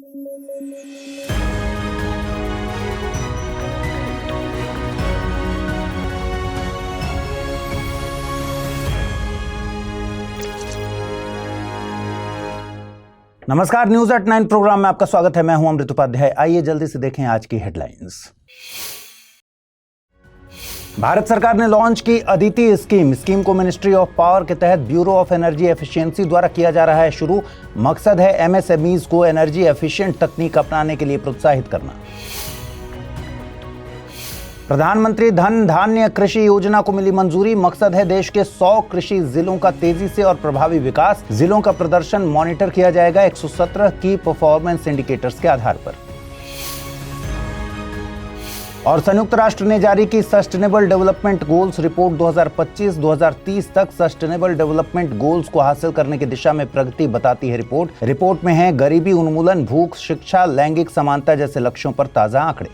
नमस्कार, news at 9 programme में आपका स्वागत है। मैं हूं अमृत उपाध्याय। आइए जल्दी से देखें आज की हेडलाइंस। भारत सरकार ने लॉन्च की अदिति स्कीम को मिनिस्ट्री ऑफ पावर के तहत ब्यूरो ऑफ एनर्जी एफिशिएंसी द्वारा किया जा रहा है शुरू। मकसद है एमएसएमईज को एनर्जी एफिशिएंट तकनीक अपनाने के लिए प्रोत्साहित करना। प्रधानमंत्री धन धान्य कृषि योजना को मिली मंजूरी। मकसद है देश के 100 कृषि जिलों का तेजी से और प्रभावी विकास। जिलों का प्रदर्शन मॉनिटर किया जाएगा 117 की परफॉर्मेंस इंडिकेटर्स के आधार पर। और संयुक्त राष्ट्र ने जारी की सस्टेनेबल डेवलपमेंट गोल्स रिपोर्ट। 2025-2030 तक सस्टेनेबल डेवलपमेंट गोल्स को हासिल करने की दिशा में प्रगति बताती है रिपोर्ट। रिपोर्ट में है गरीबी उन्मूलन, भूख, शिक्षा, लैंगिक समानता जैसे लक्ष्यों पर ताजा आंकड़े।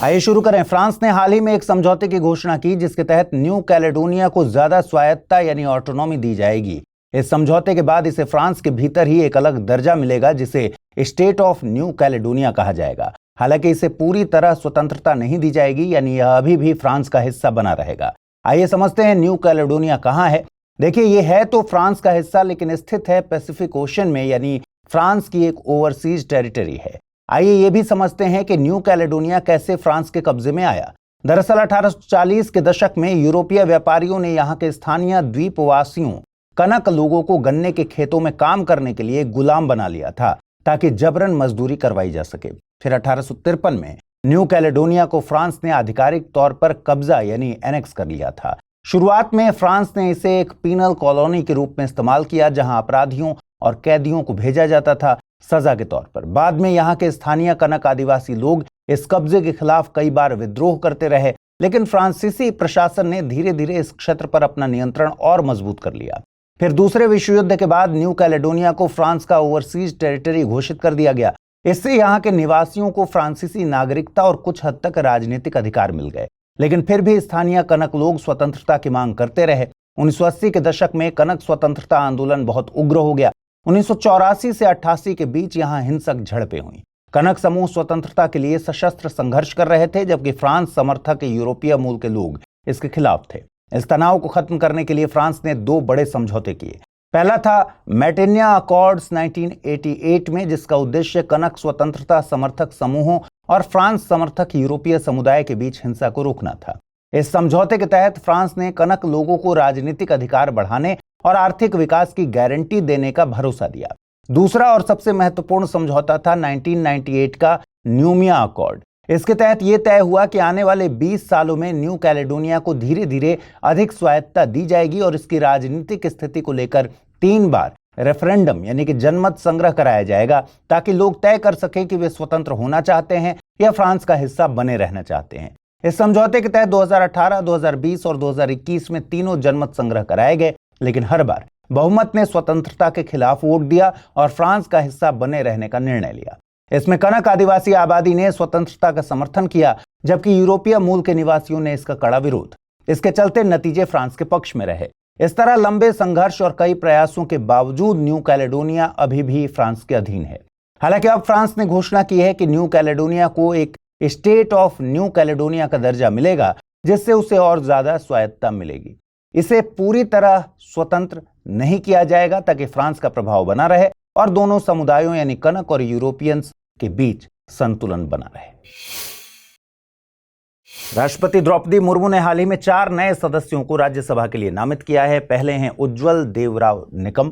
आइए शुरू करें। फ्रांस ने हाल ही में एक समझौते की घोषणा की जिसके तहत न्यू कैलेडोनिया को ज्यादा स्वायत्तता यानी ऑटोनॉमी दी जाएगी। इस समझौते के बाद इसे फ्रांस के भीतर ही एक अलग दर्जा मिलेगा जिसे स्टेट ऑफ न्यू कैलेडोनिया कहा जाएगा। हालांकि इसे पूरी तरह स्वतंत्रता नहीं दी जाएगी, यानी यह अभी भी फ्रांस का हिस्सा बना रहेगा। आइए समझते हैं न्यू कैलेडोनिया कहाँ है। देखिए, ये है तो फ्रांस का हिस्सा लेकिन स्थित है पैसिफिक ओशन में, यानी फ्रांस की एक ओवरसीज टेरिटरी है। आइए ये भी समझते हैं कि न्यू कैलेडोनिया कैसे फ्रांस के कब्जे में आया। दरअसल 1840 के दशक में यूरोपीय व्यापारियों ने यहाँ के स्थानीय द्वीपवासियों कनक लोगों को गन्ने के खेतों में काम करने के लिए गुलाम बना लिया था ताकि जबरन मजदूरी करवाई जा सके। फिर 1853 में न्यू कैलेडोनिया को फ्रांस ने आधिकारिक तौर पर कब्जा यानी एनेक्स कर लिया था। शुरुआत में फ्रांस ने इसे एक पीनल कॉलोनी के रूप में इस्तेमाल किया जहां अपराधियों और कैदियों को भेजा जाता था सजा के तौर पर। बाद में यहाँ के स्थानीय कनक आदिवासी लोग इस कब्जे के खिलाफ कई बार विद्रोह करते रहे, लेकिन फ्रांसीसी प्रशासन ने धीरे धीरे इस क्षेत्र पर अपना नियंत्रण और मजबूत कर लिया। फिर दूसरे विश्व युद्ध के बाद न्यू कैलेडोनिया को फ्रांस का ओवरसीज टेरिटरी घोषित कर दिया गया। इससे यहाँ के निवासियों को फ्रांसीसी नागरिकता और कुछ हद तक राजनीतिक अधिकार मिल गए, लेकिन फिर भी स्थानीय कनक लोग स्वतंत्रता की मांग करते रहे। 1980 के दशक में कनक स्वतंत्रता आंदोलन बहुत उग्र हो गया। 1984 से 88 के बीच यहाँ हिंसक झड़पें हुई। कनक समूह स्वतंत्रता के लिए सशस्त्र संघर्ष कर रहे थे, जबकि फ्रांस समर्थक यूरोपीय मूल के लोग इसके खिलाफ थे। इस तनाव को खत्म करने के लिए फ्रांस ने 2 बड़े समझौते किए। पहला था मैटेनिया अकॉर्ड्स 1988 में, जिसका उद्देश्य कनक स्वतंत्रता समर्थक समूहों और फ्रांस समर्थक यूरोपीय समुदाय के बीच हिंसा को रोकना था। इस समझौते के तहत फ्रांस ने कनक लोगों को राजनीतिक अधिकार बढ़ाने और आर्थिक विकास की गारंटी देने का भरोसा दिया। दूसरा और सबसे महत्वपूर्ण समझौता था 1998 का न्यूमिया अकॉर्ड। इसके तहत यह तय हुआ कि आने वाले 20 सालों में न्यू कैलेडोनिया को धीरे धीरे अधिक स्वायत्तता दी जाएगी और इसकी राजनीतिक स्थिति को लेकर 3 बार रेफरेंडम यानी कि जनमत संग्रह कराया जाएगा ताकि लोग तय कर सकें कि वे स्वतंत्र होना चाहते हैं या फ्रांस का हिस्सा बने रहना चाहते हैं। इस समझौते के तहत 2018, 2020 और 2021 में तीनों जनमत संग्रह कराए गए, लेकिन हर बार बहुमत ने स्वतंत्रता के खिलाफ वोट दिया और फ्रांस का हिस्सा बने रहने का निर्णय लिया। इसमें कनक आदिवासी आबादी ने स्वतंत्रता का समर्थन किया, जबकि यूरोपीय मूल के निवासियों ने इसका कड़ा विरोध। इसके चलते नतीजे फ्रांस के पक्ष में रहे। इस तरह लंबे संघर्ष और कई प्रयासों के बावजूद न्यू कैलेडोनिया अभी भी फ्रांस के अधीन है। हालांकि अब फ्रांस ने घोषणा की है कि न्यू कैलेडोनिया को एक स्टेट ऑफ न्यू कैलेडोनिया का दर्जा मिलेगा, जिससे उसे और ज्यादा स्वायत्तता मिलेगी। इसे पूरी तरह स्वतंत्र नहीं किया जाएगा ताकि फ्रांस का प्रभाव बना रहे और दोनों समुदायों यानी कनक और यूरोपियंस के बीच संतुलन बना रहे। राष्ट्रपति द्रौपदी मुर्मू ने हाल ही में 4 नए सदस्यों को राज्यसभा के लिए नामित किया है। पहले हैं उज्ज्वल देवराव निकम,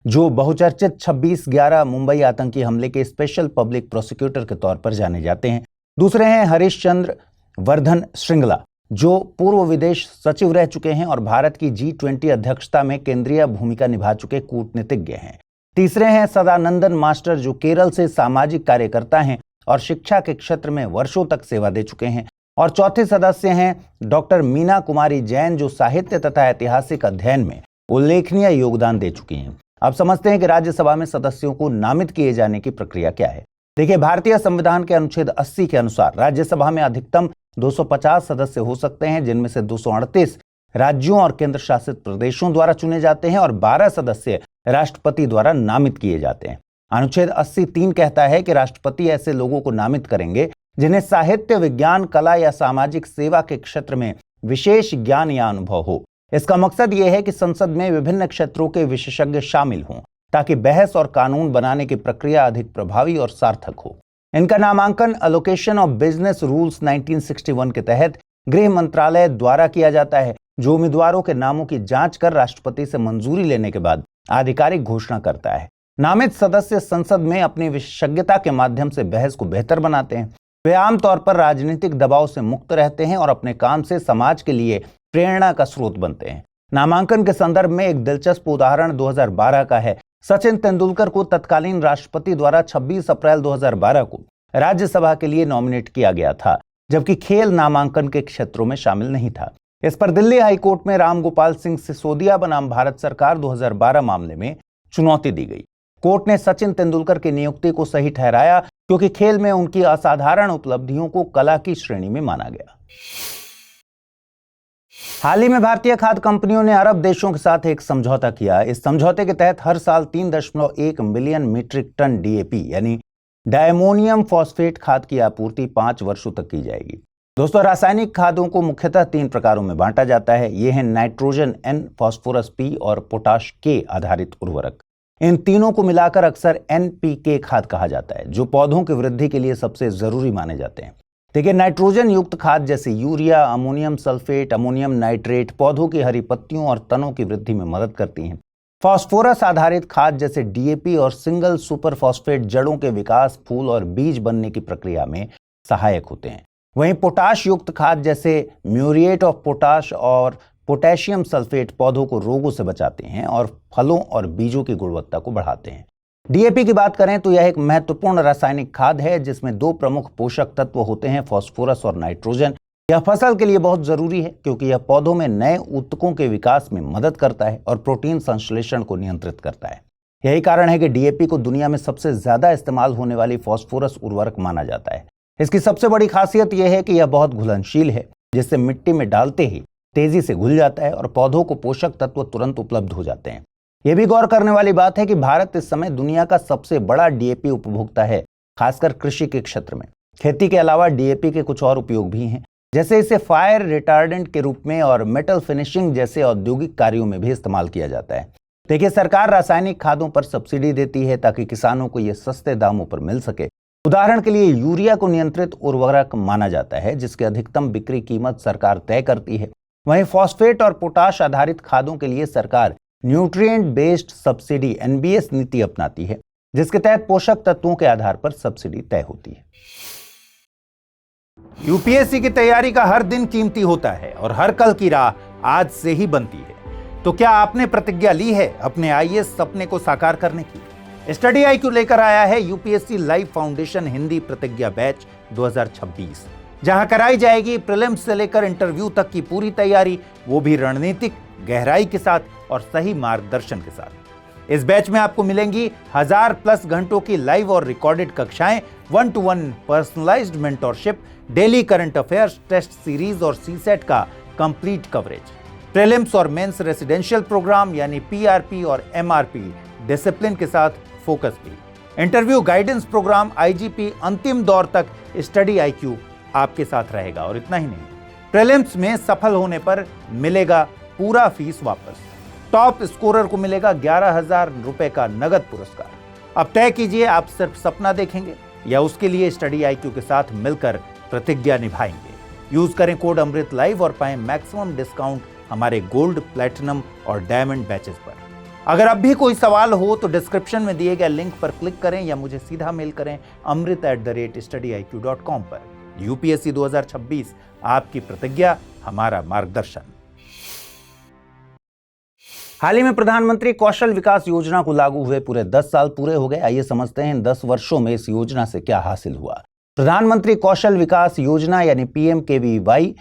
जो बहुचर्चित 26/11 मुंबई आतंकी हमले के स्पेशल पब्लिक प्रोसिक्यूटर के तौर पर जाने जाते हैं। दूसरे हैं हरीश चंद्र वर्धन श्रृंगला, जो पूर्व विदेश सचिव रह चुके हैं और भारत की G20 अध्यक्षता में केंद्रीय भूमिका निभा चुके कूटनीतिज्ञ हैं। तीसरे हैं सदानंदन मास्टर, जो केरल से सामाजिक कार्यकर्ता हैं और शिक्षा के क्षेत्र में वर्षों तक सेवा दे चुके हैं। और चौथे सदस्य हैं डॉक्टर मीना कुमारी जैन, जो साहित्य तथा ऐतिहासिक अध्ययन में उल्लेखनीय योगदान दे चुकी हैं। अब समझते हैं कि राज्यसभा में सदस्यों को नामित किए जाने की प्रक्रिया क्या है। देखिए, भारतीय संविधान के अनुच्छेद 80 के अनुसार राज्यसभा में अधिकतम 250 सदस्य हो सकते हैं, जिनमें से 238 राज्यों और केंद्र शासित प्रदेशों द्वारा चुने जाते हैं और 12 सदस्य राष्ट्रपति द्वारा नामित किए जाते हैं। अनुच्छेद 80(3) कहता है कि राष्ट्रपति ऐसे लोगों को नामित करेंगे जिन्हें साहित्य, विज्ञान, कला या सामाजिक सेवा के क्षेत्र में विशेष ज्ञान या अनुभव हो। इसका मकसद यह है कि संसद में विभिन्न क्षेत्रों के विशेषज्ञ शामिल हों ताकि बहस और कानून बनाने की प्रक्रिया अधिक प्रभावी और सार्थक हो। इनका नामांकन एलोकेशन ऑफ बिजनेस रूल्स 1961 के तहत गृह मंत्रालय द्वारा किया जाता है, जो उम्मीदवारों के नामों की जांच कर राष्ट्रपति से मंजूरी लेने के बाद आधिकारिक घोषणा करता है। नामित सदस्य संसद में अपनी विशेषज्ञता के माध्यम से बहस को बेहतर बनाते हैं। वे आमतौर पर राजनीतिक दबाव से मुक्त रहते हैं और अपने काम से समाज के लिए प्रेरणा का स्रोत बनते हैं। नामांकन के संदर्भ में एक दिलचस्प उदाहरण 2012 का है। सचिन तेंदुलकर को तत्कालीन राष्ट्रपति द्वारा 26 अप्रैल 2012 को राज्यसभा के लिए नॉमिनेट किया गया था, जबकि खेल नामांकन के क्षेत्रों में शामिल नहीं था। इस पर दिल्ली हाईकोर्ट में रामगोपाल सिंह सिसोदिया बनाम भारत सरकार 2012 मामले में चुनौती दी गई। कोर्ट ने सचिन तेंदुलकर की नियुक्ति को सही ठहराया क्योंकि खेल में उनकी असाधारण उपलब्धियों को कला की श्रेणी में माना गया। हाल ही में भारतीय खाद्य कंपनियों ने अरब देशों के साथ एक समझौता किया। इस समझौते के तहत हर साल 3.1 मिलियन मीट्रिक टन डीएपी यानी डायमोनियम फॉस्फेट खाद की आपूर्ति 5 वर्षों तक की जाएगी। दोस्तों, रासायनिक खादों को मुख्यतः 3 प्रकारों में बांटा जाता है। ये हैं नाइट्रोजन N, फास्फोरस P और पोटाश K आधारित उर्वरक। इन तीनों को मिलाकर अक्सर NPK खाद कहा जाता है, जो पौधों की वृद्धि के लिए सबसे जरूरी माने जाते हैं। देखिए, नाइट्रोजन युक्त खाद जैसे urea, ammonium sulphate, ammonium nitrate पौधों की हरी पत्तियों और तनों की वृद्धि में मदद करती हैं। फास्फोरस आधारित खाद जैसे डीएपी और सिंगल सुपर फॉस्फेट जड़ों के विकास, फूल और बीज बनने की प्रक्रिया में सहायक होते हैं। वहीं पोटाश युक्त खाद जैसे म्यूरिएट ऑफ पोटाश और पोटेशियम सल्फेट पौधों को रोगों से बचाते हैं और फलों और बीजों की गुणवत्ता को बढ़ाते हैं। डीएपी की बात करें तो यह एक महत्वपूर्ण रासायनिक खाद है जिसमें 2 प्रमुख पोषक तत्व होते हैं, फास्फोरस और नाइट्रोजन। यह फसल के लिए बहुत जरूरी है क्योंकि यह पौधों में नए ऊतकों के विकास में मदद करता है और प्रोटीन संश्लेषण को नियंत्रित करता है। यही कारण है कि डीएपी को दुनिया में सबसे ज्यादा इस्तेमाल होने वाली फास्फोरस उर्वरक माना जाता है। इसकी सबसे बड़ी खासियत यह है कि यह बहुत घुलनशील है, जिससे मिट्टी में डालते ही तेजी से घुल जाता है और पौधों को पोषक तत्व तुरंत उपलब्ध हो जाते हैं। यह भी गौर करने वाली बात है कि भारत इस समय दुनिया का सबसे बड़ा डीएपी उपभोक्ता है, खासकर कृषि के क्षेत्र में। खेती के अलावा डीएपी के कुछ और उपयोग भी हैं, जैसे इसे फायर रिटार्डेंट के रूप में और मेटल फिनिशिंग जैसे औद्योगिक कार्यों में भी इस्तेमाल किया जाता है। देखिए, सरकार रासायनिक खादों पर सब्सिडी देती है ताकि किसानों को ये सस्ते दामों पर मिल सके। उदाहरण के लिए यूरिया को नियंत्रित उर्वरक माना जाता है, जिसकी अधिकतम बिक्री कीमत सरकार तय करती है। वहीं फॉस्फेट और पोटाश आधारित खादों के लिए सरकार न्यूट्रिएंट बेस्ड सब्सिडी NBS नीति अपनाती है, जिसके तहत पोषक तत्वों के आधार पर सब्सिडी तय होती है। यूपीएससी की तैयारी का हर दिन कीमती होता है और हर कल की राह आज से ही बनती है। तो क्या आपने प्रतिज्ञा ली है अपने IAS सपने को साकार करने की? स्टडी IQ लेकर आया है यूपीएससी लाइव फाउंडेशन हिंदी प्रतिज्ञा बैच 2026, जहां कराई जाएगी प्रीलिम्स से लेकर इंटरव्यू तक की पूरी तैयारी, वो भी रणनीतिक गहराई के साथ और सही मार्गदर्शन के साथ। इस बैच में आपको मिलेंगी 1000+ घंटों की लाइव और रिकॉर्डेड कक्षाएं, 1-to-1 personalised mentorship, daily current affairs, test series और सीसेट का कंप्लीट कवरेज, प्रीलिम्स और मेंस रेसिडेंशियल प्रोग्राम यानी PRP और MRP डिसिप्लिन के साथ फोकस भी, इंटरव्यू गाइडेंस प्रोग्राम, IGP, अंतिम दौर तक स्टडी IQ आपके साथ रहेगा। और इतना ही नहीं, प्रीलिम्स में सफल होने पर मिलेगा पूरा फीस वापस। टॉप स्कोरर को मिलेगा 11,000 रुपए का नगद पुरस्कार। अब तय कीजिए, आप सिर्फ सपना देखेंगे या उसके लिए स्टडी IQ के साथ मिलकर प्रतिज्ञा निभाएंगे। यूज करें कोड अमृत लाइव और पाएं मैक्सिमम डिस्काउंट हमारे गोल्ड, प्लैटिनम और डायमंड बैचेस पर। अगर अब भी कोई सवाल हो तो डिस्क्रिप्शन में दिए गए लिंक पर क्लिक करें या मुझे सीधा मेल करें amrit@studyiq.com पर। यूपीएससी 2026, आपकी प्रतिज्ञा, हमारा मार्गदर्शन। हाल ही में प्रधानमंत्री कौशल विकास योजना को लागू हुए पूरे 10 साल पूरे हो गए। आइए समझते हैं इन 10 वर्षों में इस योजना से क्या हासिल हुआ। प्रधानमंत्री कौशल विकास योजना यानी PMKVY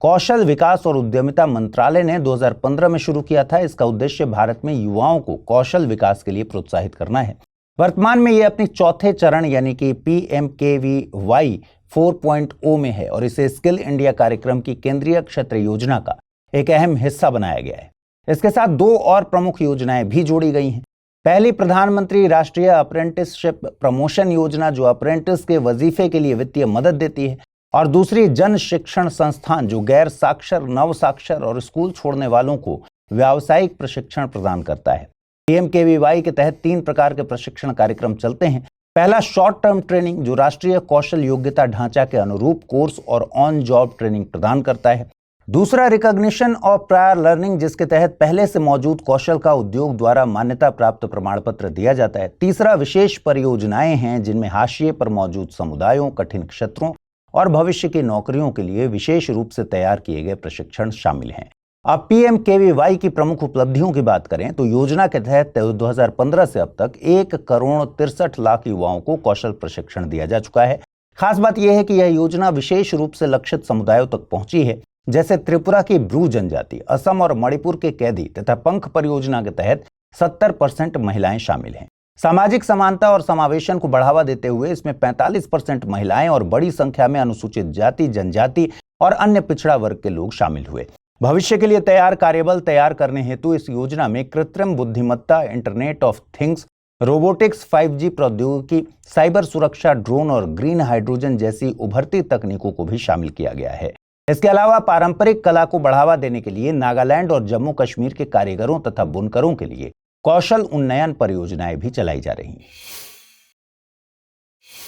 कौशल विकास और उद्यमिता मंत्रालय ने 2015 में शुरू किया था। इसका उद्देश्य भारत में युवाओं को कौशल विकास के लिए प्रोत्साहित करना है। वर्तमान में यह अपनी चौथे चरण यानी कि PMKVY 4.0 में है और इसे स्किल इंडिया कार्यक्रम की केंद्रीय क्षेत्र योजना का एक अहम हिस्सा बनाया गया है। इसके साथ 2 और प्रमुख योजनाएं भी जोड़ी गई हैं। पहली, प्रधानमंत्री राष्ट्रीय अप्रेंटिसशिप प्रमोशन योजना, जो अप्रेंटिस के वजीफे के लिए वित्तीय मदद देती है, और दूसरी, जन शिक्षण संस्थान, जो गैर साक्षर, नव साक्षर और स्कूल छोड़ने वालों को व्यावसायिक प्रशिक्षण प्रदान करता है। पीएमकेवीवाई के तहत 3 प्रकार के प्रशिक्षण कार्यक्रम चलते हैं। पहला, शॉर्ट टर्म ट्रेनिंग, जो राष्ट्रीय कौशल योग्यता ढांचा के अनुरूप कोर्स और ऑन जॉब ट्रेनिंग प्रदान करता है। दूसरा, रिकॉग्निशन ऑफ प्रायर लर्निंग, जिसके तहत पहले से मौजूद कौशल का उद्योग द्वारा मान्यता प्राप्त प्रमाण पत्र दिया जाता है। तीसरा, विशेष परियोजनाएं हैं जिनमें हाशिए पर मौजूद समुदायों, कठिन क्षेत्रों और भविष्य की नौकरियों के लिए विशेष रूप से तैयार किए गए प्रशिक्षण शामिल हैं। अब पीएमकेवीवाई की प्रमुख उपलब्धियों की बात करें तो योजना के तहत 2015 से अब तक 1,63,00,000 युवाओं को कौशल प्रशिक्षण दिया जा चुका है। खास बात यह है कि यह योजना विशेष रूप से लक्षित समुदायों तक पहुंची है, जैसे त्रिपुरा की ब्रू जनजाति, असम और मणिपुर के कैदी तथा पंख परियोजना के तहत 70% महिलाएं शामिल हैं। सामाजिक समानता और समावेशन को बढ़ावा देते हुए इसमें 45% महिलाएं और बड़ी संख्या में अनुसूचित जाति, जनजाति और अन्य पिछड़ा वर्ग के लोग शामिल हुए। भविष्य के लिए तैयार कार्यबल तैयार करने हेतु इस योजना में कृत्रिम बुद्धिमत्ता, internet of things, robotics, 5G प्रौद्योगिकी, साइबर सुरक्षा, ड्रोन और ग्रीन हाइड्रोजन जैसी उभरती तकनीकों को भी शामिल किया गया है। इसके अलावा पारंपरिक कला को बढ़ावा देने के लिए नागालैंड और जम्मू कश्मीर के कारीगरों तथा बुनकरों के लिए कौशल उन्नयन परियोजनाएं भी चलाई जा रही हैं।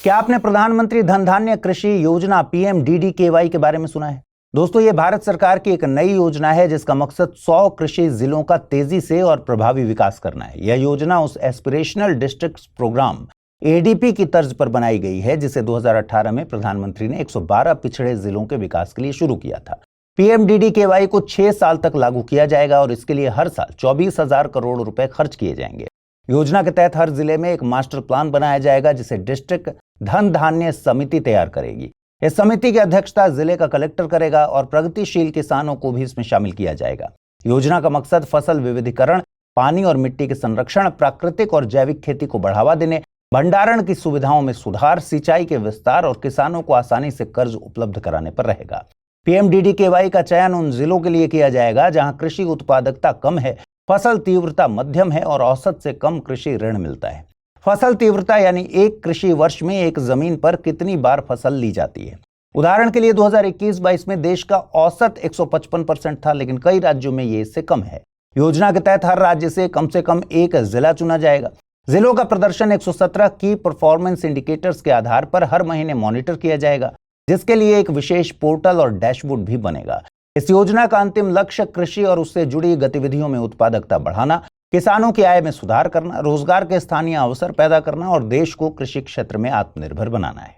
क्या आपने प्रधानमंत्री धन धान्य कृषि योजना PMDDKY के बारे में सुना है? दोस्तों, ये भारत सरकार की एक नई योजना है जिसका मकसद 100 कृषि जिलों का तेजी से और प्रभावी विकास करना है। यह योजना उस एस्पिरेशनल डिस्ट्रिक्ट्स प्रोग्राम ADP की तर्ज पर बनाई गई है जिसे 2018 में प्रधानमंत्री ने 112 पिछड़े जिलों के विकास के लिए शुरू किया था। PMDDKY को 6 साल तक लागू किया जाएगा और इसके लिए हर साल 24,000 करोड़ रुपए खर्च किए जाएंगे। योजना के तहत हर जिले में एक मास्टर प्लान बनाया जाएगा जिसे डिस्ट्रिक्ट धन धान्य समिति तैयार करेगी। इस समिति की अध्यक्षता जिले का कलेक्टर करेगा और प्रगतिशील किसानों को भी इसमें शामिल किया जाएगा। योजना का मकसद फसल विविधीकरण, पानी और मिट्टी के संरक्षण, प्राकृतिक और जैविक खेती को बढ़ावा देने, भंडारण की सुविधाओं में सुधार, सिंचाई के विस्तार और किसानों को आसानी से कर्ज उपलब्ध कराने पर रहेगा। PMDDKY का चयन उन जिलों के लिए किया जाएगा जहां कृषि उत्पादकता कम है, फसल तीव्रता मध्यम है और औसत से कम कृषि ऋण मिलता है। फसल तीव्रता यानी एक कृषि वर्ष में एक जमीन पर कितनी बार फसल ली जाती है। उदाहरण के लिए 2021-22 में देश का औसत 155% था, लेकिन कई राज्यों में ये इससे कम है। योजना के तहत हर राज्य से कम एक जिला चुना जाएगा। जिलों का प्रदर्शन 117 की परफॉर्मेंस इंडिकेटर्स के आधार पर हर महीने मॉनिटर किया जाएगा, जिसके लिए एक विशेष पोर्टल और डैशबोर्ड भी बनेगा। इस योजना का अंतिम लक्ष्य कृषि और उससे जुड़ी गतिविधियों में उत्पादकता बढ़ाना, किसानों की आय में सुधार करना, रोजगार के स्थानीय अवसर पैदा करना और देश को कृषि क्षेत्र में आत्मनिर्भर बनाना है।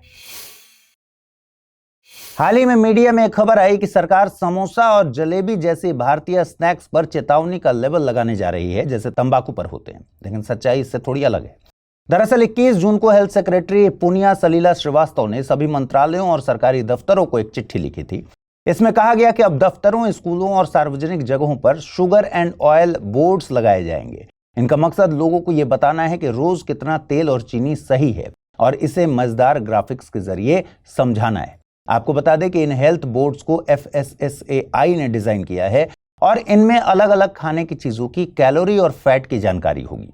हाल ही में मीडिया में एक खबर आई कि सरकार समोसा और जलेबी जैसी भारतीय स्नैक्स पर चेतावनी का लेबल लगाने जा रही है, जैसे तंबाकू पर होते हैं, लेकिन सच्चाई इससे थोड़ी अलग है। दरअसल 21 जून को हेल्थ सेक्रेटरी पुनिया सलीला श्रीवास्तव ने सभी मंत्रालयों और सरकारी दफ्तरों को एक चिट्ठी लिखी थी। इसमें कहा गया कि अब दफ्तरों, स्कूलों और सार्वजनिक जगहों पर शुगर एंड ऑयल बोर्ड्स लगाए जाएंगे। इनका मकसद लोगों को यह बताना है कि रोज कितना तेल और चीनी सही है और इसे मजेदार ग्राफिक्स के जरिए समझाना है। आपको बता दें कि इन हेल्थ बोर्ड्स को FSSAI ने डिजाइन किया है और इनमें अलग अलग खाने की चीजों की कैलोरी और फैट की जानकारी होगी।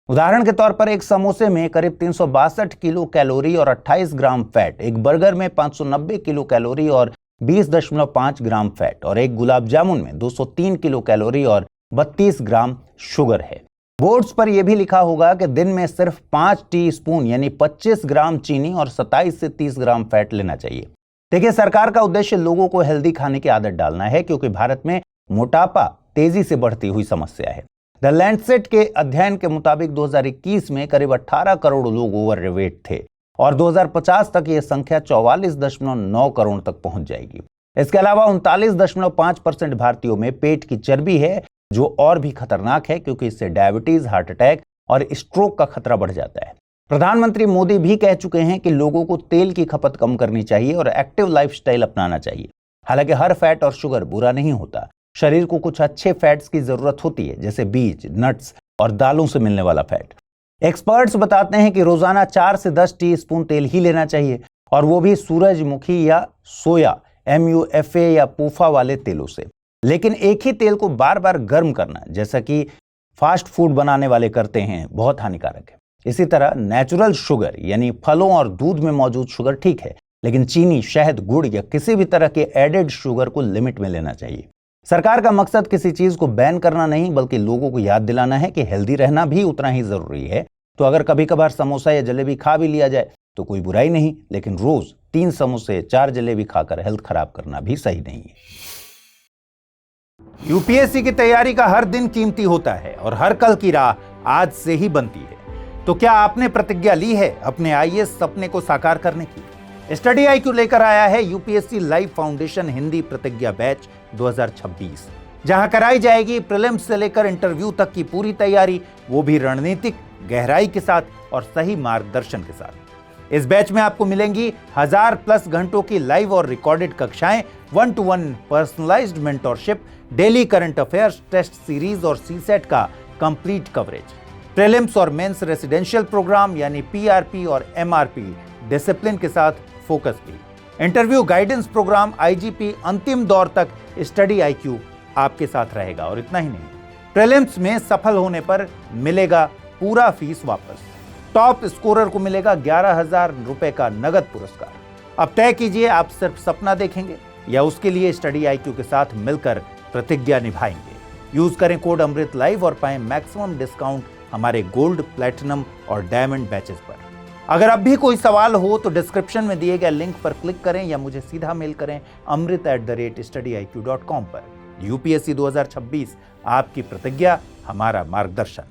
उदाहरण के तौर पर एक समोसे में करीब 362 किलो कैलोरी और 28 ग्राम फैट, एक बर्गर में 590 किलो कैलोरी और 20.5 ग्राम फैट और एक गुलाब जामुन में 203 किलो कैलोरी और 32 ग्राम शुगर है। बोर्ड्स पर यह भी लिखा होगा कि दिन में सिर्फ 5 टीस्पून यानी 25 ग्राम चीनी और 27 से 30 ग्राम फैट लेना चाहिए। देखिए, सरकार का उद्देश्य लोगों को हेल्दी खाने की आदत डालना है, क्योंकि भारत में मोटापा तेजी से बढ़ती हुई समस्या है। द लैंडसेट के अध्ययन के मुताबिक 2021 में करीब 18 करोड़ लोग ओवरवेट थे और 2050 तक यह संख्या 44.9 करोड़ तक पहुंच जाएगी। इसके अलावा 39.5% भारतीयों में पेट की चर्बी है, जो और भी खतरनाक है क्योंकि इससे डायबिटीज, हार्ट अटैक और स्ट्रोक का खतरा बढ़ जाता है। प्रधानमंत्री मोदी भी कह चुके हैं कि लोगों को तेल की खपत कम करनी चाहिए और एक्टिव लाइफस्टाइल अपनाना चाहिए। हालांकि हर फैट और शुगर बुरा नहीं होता। शरीर को कुछ अच्छे फैट्स की जरूरत होती है, जैसे बीज, नट्स और दालों से मिलने वाला फैट। एक्सपर्ट्स बताते हैं कि रोजाना 4 से 10 टीस्पून तेल ही लेना चाहिए, और वो भी सूरजमुखी या सोया, MUFA या पूफा वाले तेलों से। लेकिन एक ही तेल को बार बार गर्म करना, जैसा कि फास्ट फूड बनाने वाले करते हैं, बहुत हानिकारक है। इसी तरह नेचुरल शुगर यानी फलों और दूध में मौजूद शुगर ठीक है, लेकिन चीनी, शहद, गुड़ या किसी भी तरह के एडेड शुगर को लिमिट में लेना चाहिए। सरकार का मकसद किसी चीज को बैन करना नहीं, बल्कि लोगों को याद दिलाना है कि हेल्दी रहना भी उतना ही जरूरी है। तो अगर कभी कभार समोसा या जलेबी खा भी लिया जाए तो कोई बुराई नहीं, लेकिन रोज 3 समोसे 4 जलेबी खाकर हेल्थ खराब करना भी सही नहीं है। यूपीएससी की तैयारी का हर दिन कीमती होता है और हर कल की राह आज से ही बनती है। तो क्या आपने प्रतिज्ञा ली है अपने आईएएस सपने को साकार करने की? स्टडी IQ लेकर आया है यूपीएससी लाइव फाउंडेशन हिंदी प्रतिज्ञा बैच 2026, जहां कराई जाएगी प्रीलिम्स से लेकर इंटरव्यू तक की पूरी तैयारी, वो भी रणनीतिक गहराई के साथ और सही मार्गदर्शन के साथ। इस बैच में आपको मिलेंगी 1000+ घंटों की लाइव और रिकॉर्डेड कक्षाएं, 1-to-1 personalised mentorship, daily current affairs, test series और सीसेट का कंप्लीट कवरेज, प्रीलिम्स और मेंस रेसिडेंशियल प्रोग्राम यानी PRP और MRP डिसिप्लिन के साथ फोकस भी, इंटरव्यू गाइडेंस प्रोग्राम, IGP, अंतिम दौर तक स्टडी IQ आपके साथ रहेगा। और इतना ही नहीं, प्रीलिम्स में सफल होने पर मिलेगा पूरा फीस वापस। टॉप स्कोरर को मिलेगा 11,000 रुपए का नगद पुरस्कार। अब तय कीजिए, आप सिर्फ सपना देखेंगे या उसके लिए स्टडी IQ के साथ मिलकर प्रतिज्ञा निभाएंगे। यूज करें कोड अमृत लाइव और पाएं मैक्सिमम डिस्काउंट हमारे गोल्ड, प्लैटिनम और डायमंड बैचेस पर। अगर अब भी कोई सवाल हो तो डिस्क्रिप्शन में दिए गए लिंक पर क्लिक करें या मुझे सीधा मेल करें amrit@studiiq.com पर। यूपीएससी 2026, आपकी प्रतिज्ञा, हमारा मार्गदर्शन।